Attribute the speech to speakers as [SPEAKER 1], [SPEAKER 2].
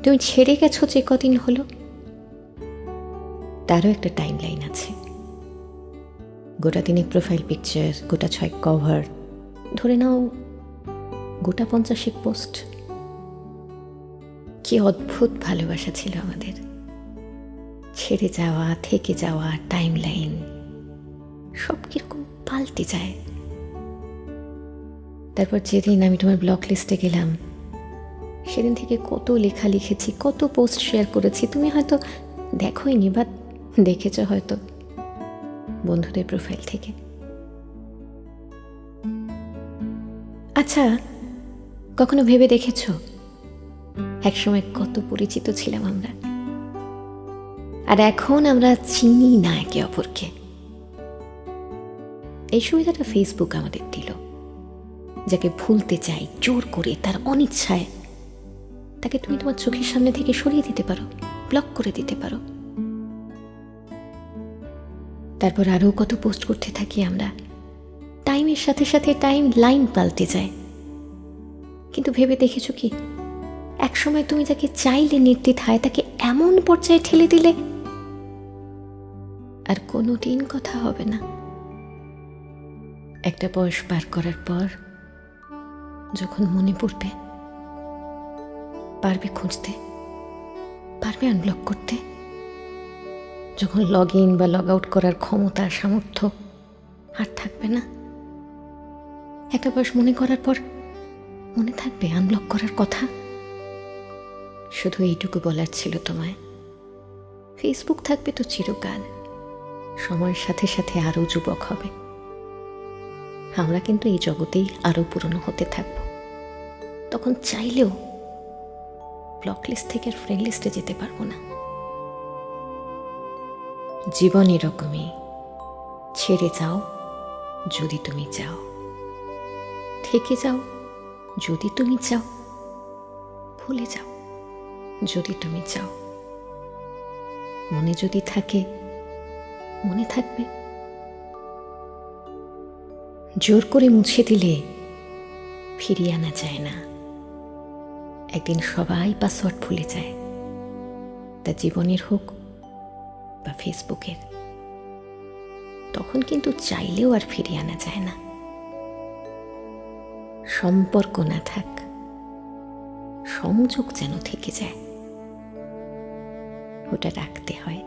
[SPEAKER 1] তুমি ছেড়ে গেছো যে কদিন হলো, তারও একটা টাইম লাইন আছে। গোটা 3 প্রোফাইল পিকচার, গোটা 6 কভার, ধরে নাও গোটা 50 পোস্ট। কি অদ্ভুত ভালোবাসা ছিল আমাদের। ছেড়ে যাওয়া, থেকে যাওয়া, টাইম লাইন সব কিরকম পাল্টে যায়। তারপর যেদিন আমি তোমার ব্লক লিস্টে গেলাম, সেদিন থেকে কত লেখা লিখেছি, কত পোস্ট শেয়ার করেছি। তুমি হয়তো দেখোইনি, বা দেখেছ হয়তো বন্ধুদের প্রোফাইল থেকে। আচ্ছা, কখনো ভেবে দেখেছ একসময় কত পরিচিত ছিলাম আমরা, আর এখন আমরা চিনি না একে অপরকে। এই সুবিধাটা ফেসবুক আমাদের দিল। যাকে ভুলতে চাই জোর করে, তার অনিচ্ছায়, তাকে তুমি তোমার চোখের সামনে থেকে সরিয়ে দিতে পারো, ব্লক করে দিতে পারো। তারপর আরও কত পোস্ট করতে থাকি আমরা। টাইমের সাথে সাথে টাইম লাইন পাল্টে যায়। কিন্তু ভেবে দেখেছো কি, একসময় তুমি যাকে চাইলে নির্দ্বিধায়, তাকে এমন পর্যায়ে ঠেলে দিলে আর কোনোদিন কথা হবে না। একটা বয়স পার করার পর যখন মনে পড়বে, পারবে খুঁজতে, পারবে আনব্লক করতে। যখন লগ ইন বা লগ আউট করার ক্ষমতা, সামর্থ্য আর থাকবে না, একটা বয়স মনে করার পর মনে থাকবে আনব্লক করার কথা। শুধু এইটুকু বলার ছিল তোমায়, ফেসবুক থাকবে তো চিরকাল, সময়ের সাথে সাথে আরও যুবক হবে। আমরা কিন্তু এই জগতেই আরও পুরনো হতে থাকবো। তখন চাইলেও ব্লক লিস্ট থেকে আর ফ্রেন্ড লিস্টে যেতে পারবো না। জীবন এরকমই, ছেড়ে যাও যদি তুমি চাও, থেকে যাও যদি তুমি চাও, ভুলে যাও যদি তুমি চাও। মনে যদি থাকে, মনে থাকবে। জোর করে মুছে দিলে ফিরিয়ে আনা যায় না। একদিন সবাই পাসওয়ার্ড ভুলে যায়, তা জীবনের হোক বা ফেসবুকের। তখন কিন্তু চাইলেও আর ফিরিয়ে আনা যায় না। সম্পর্ক না থাক, সংযোগ যেন থেকে যায়, ওটা রাখতে হয়।